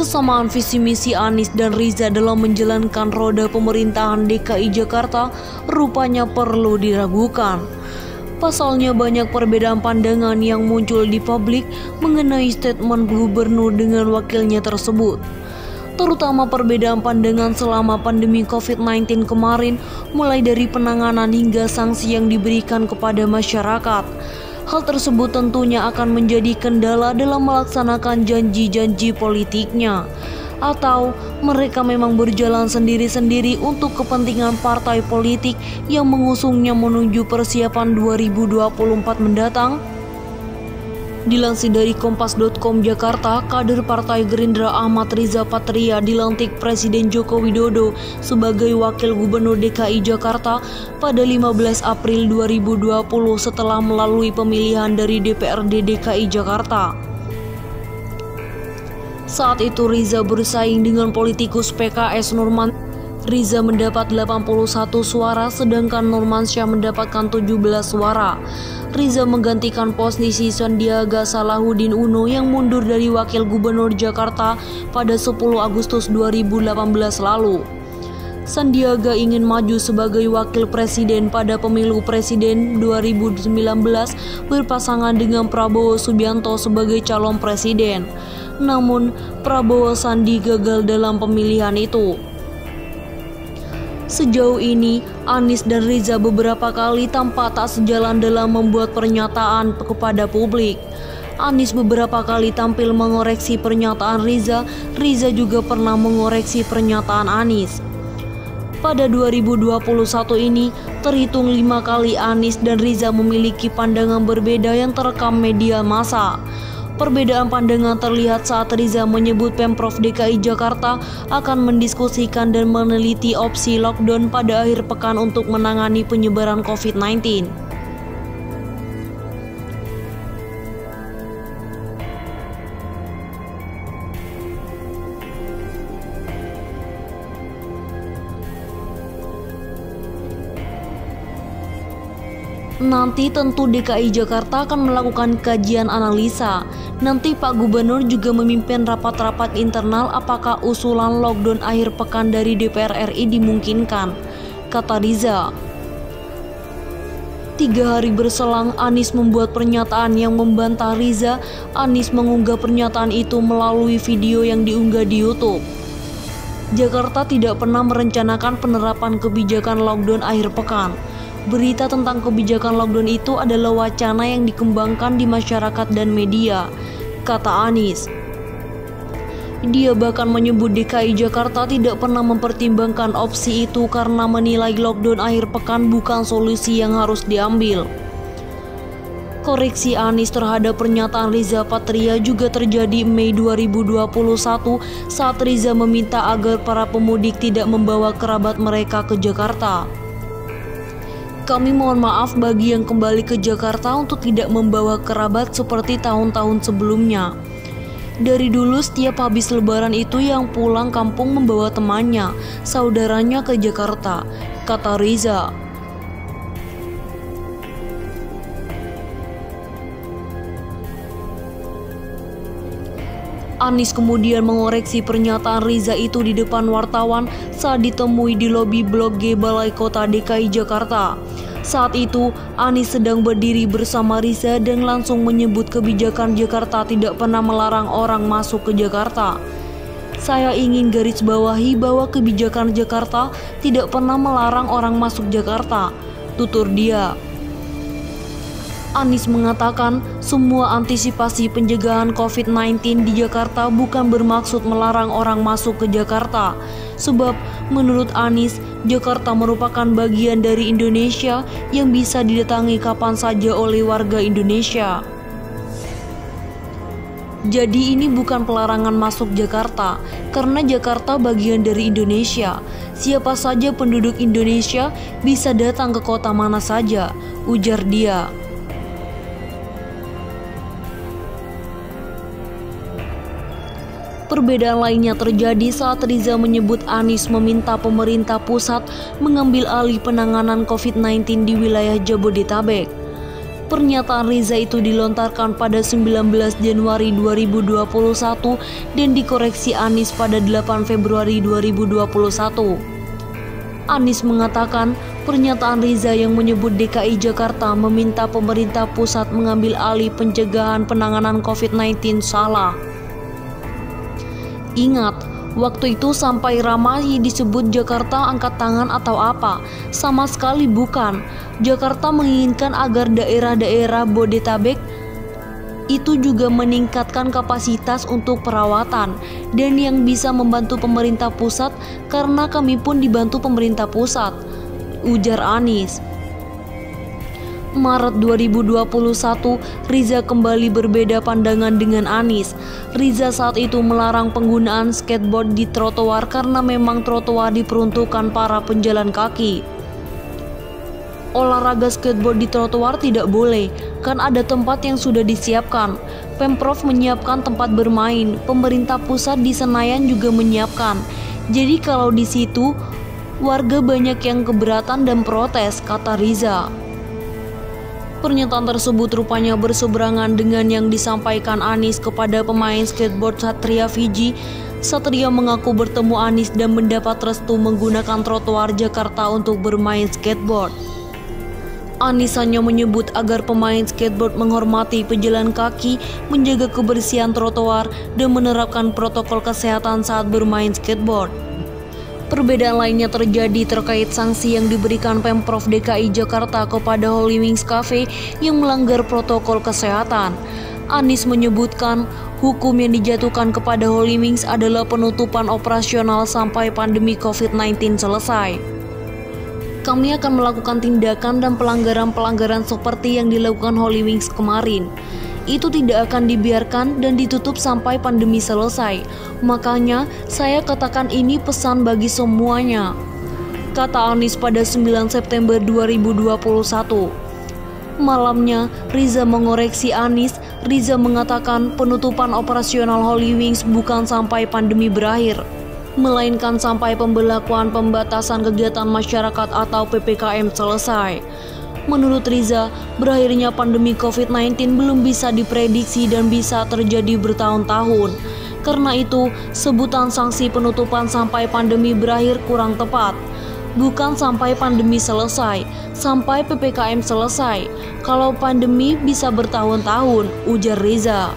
Kesamaan visi misi Anies dan Riza dalam menjalankan roda pemerintahan DKI Jakarta rupanya perlu diragukan. Pasalnya banyak perbedaan pandangan yang muncul di publik mengenai statement gubernur dengan wakilnya tersebut. Terutama perbedaan pandangan selama pandemi COVID-19 kemarin, mulai dari penanganan hingga sanksi yang diberikan kepada masyarakat. Hal tersebut tentunya akan menjadi kendala dalam melaksanakan janji-janji politiknya. Atau mereka memang berjalan sendiri-sendiri untuk kepentingan partai politik yang mengusungnya menuju persiapan 2024 mendatang? Dilansir dari Kompas.com Jakarta, kader Partai Gerindra Ahmad Riza Patria dilantik Presiden Joko Widodo sebagai Wakil Gubernur DKI Jakarta pada 15 April 2020 setelah melalui pemilihan dari DPRD DKI Jakarta. Saat itu Riza bersaing dengan politikus PKS Nurman. Riza mendapat 81 suara sedangkan Nurmansyah mendapatkan 17 suara. Riza menggantikan posisi Sandiaga Salahuddin Uno yang mundur dari Wakil Gubernur Jakarta pada 10 Agustus 2018 lalu. Sandiaga ingin maju sebagai Wakil Presiden pada pemilu Presiden 2019 berpasangan dengan Prabowo Subianto sebagai calon presiden. Namun, Prabowo Sandi gagal dalam pemilihan itu. Sejauh ini, Anies dan Riza beberapa kali tampak tak sejalan dalam membuat pernyataan kepada publik. Anies beberapa kali tampil mengoreksi pernyataan Riza, Riza juga pernah mengoreksi pernyataan Anies. Pada 2021 ini, terhitung 5 kali Anies dan Riza memiliki pandangan berbeda yang terekam media massa. Perbedaan pandangan terlihat saat Riza menyebut Pemprov DKI Jakarta akan mendiskusikan dan meneliti opsi lockdown pada akhir pekan untuk menangani penyebaran COVID-19. Nanti tentu DKI Jakarta akan melakukan kajian analisa. Nanti Pak Gubernur juga memimpin rapat-rapat internal apakah usulan lockdown akhir pekan dari DPR RI dimungkinkan, kata Riza. 3 hari berselang, Anies membuat pernyataan yang membantah Riza. Anies mengunggah pernyataan itu melalui video yang diunggah di YouTube. Jakarta tidak pernah merencanakan penerapan kebijakan lockdown akhir pekan. Berita tentang kebijakan lockdown itu adalah wacana yang dikembangkan di masyarakat dan media, kata Anies. Dia bahkan menyebut DKI Jakarta tidak pernah mempertimbangkan opsi itu karena menilai lockdown akhir pekan bukan solusi yang harus diambil. Koreksi Anies terhadap pernyataan Riza Patria juga terjadi Mei 2021 saat Riza meminta agar para pemudik tidak membawa kerabat mereka ke Jakarta. Kami mohon maaf bagi yang kembali ke Jakarta untuk tidak membawa kerabat seperti tahun-tahun sebelumnya. Dari dulu setiap habis lebaran itu yang pulang kampung membawa temannya, saudaranya ke Jakarta, kata Riza. Anies kemudian mengoreksi pernyataan Riza itu di depan wartawan saat ditemui di lobi Blok G Balai Kota DKI Jakarta. Saat itu, Anies sedang berdiri bersama Riza dan langsung menyebut kebijakan Jakarta tidak pernah melarang orang masuk ke Jakarta. Saya ingin garis bawahi bahwa kebijakan Jakarta tidak pernah melarang orang masuk Jakarta, tutur dia. Anies mengatakan semua antisipasi pencegahan COVID-19 di Jakarta bukan bermaksud melarang orang masuk ke Jakarta. Sebab menurut Anies, Jakarta merupakan bagian dari Indonesia yang bisa didatangi kapan saja oleh warga Indonesia. Jadi ini bukan pelarangan masuk Jakarta, karena Jakarta bagian dari Indonesia. Siapa saja penduduk Indonesia bisa datang ke kota mana saja, ujar dia. Perbedaan lainnya terjadi saat Riza menyebut Anies meminta pemerintah pusat mengambil alih penanganan COVID-19 di wilayah Jabodetabek. Pernyataan Riza itu dilontarkan pada 19 Januari 2021 dan dikoreksi Anies pada 8 Februari 2021. Anies mengatakan pernyataan Riza yang menyebut DKI Jakarta meminta pemerintah pusat mengambil alih pencegahan penanganan COVID-19 salah. Ingat, waktu itu sampai ramai disebut Jakarta angkat tangan atau apa. Sama sekali bukan. Jakarta menginginkan agar daerah-daerah Bodetabek itu juga meningkatkan kapasitas untuk perawatan dan yang bisa membantu pemerintah pusat karena kami pun dibantu pemerintah pusat, ujar Anies. Maret 2021, Riza kembali berbeda pandangan dengan Anies. Riza saat itu melarang penggunaan skateboard di trotoar karena memang trotoar diperuntukkan para penjalan kaki. Olahraga skateboard di trotoar tidak boleh, kan ada tempat yang sudah disiapkan. Pemprov menyiapkan tempat bermain, pemerintah pusat di Senayan juga menyiapkan. Jadi kalau di situ, warga banyak yang keberatan dan protes, kata Riza. Pernyataan tersebut rupanya berseberangan dengan yang disampaikan Anies kepada pemain skateboard Satria Fiji. Satria mengaku bertemu Anies dan mendapat restu menggunakan trotoar Jakarta untuk bermain skateboard. Anies hanya menyebut agar pemain skateboard menghormati pejalan kaki, menjaga kebersihan trotoar, dan menerapkan protokol kesehatan saat bermain skateboard. Perbedaan lainnya terjadi terkait sanksi yang diberikan Pemprov DKI Jakarta kepada Holy Wings Cafe yang melanggar protokol kesehatan. Anies menyebutkan hukum yang dijatuhkan kepada Holy Wings adalah penutupan operasional sampai pandemi COVID-19 selesai. Kami akan melakukan tindakan dan pelanggaran-pelanggaran seperti yang dilakukan Holy Wings kemarin. Itu tidak akan dibiarkan dan ditutup sampai pandemi selesai. Makanya saya katakan ini pesan bagi semuanya, kata Anies pada 9 September 2021. Malamnya, Riza mengoreksi Anies. Riza mengatakan penutupan operasional Holy Wings bukan sampai pandemi berakhir, melainkan sampai pembelakuan pembatasan kegiatan masyarakat atau PPKM selesai. Menurut Riza, berakhirnya pandemi COVID-19 belum bisa diprediksi dan bisa terjadi bertahun-tahun. Karena itu, sebutan sanksi penutupan sampai pandemi berakhir kurang tepat. Bukan sampai pandemi selesai, sampai PPKM selesai. Kalau pandemi bisa bertahun-tahun, ujar Riza.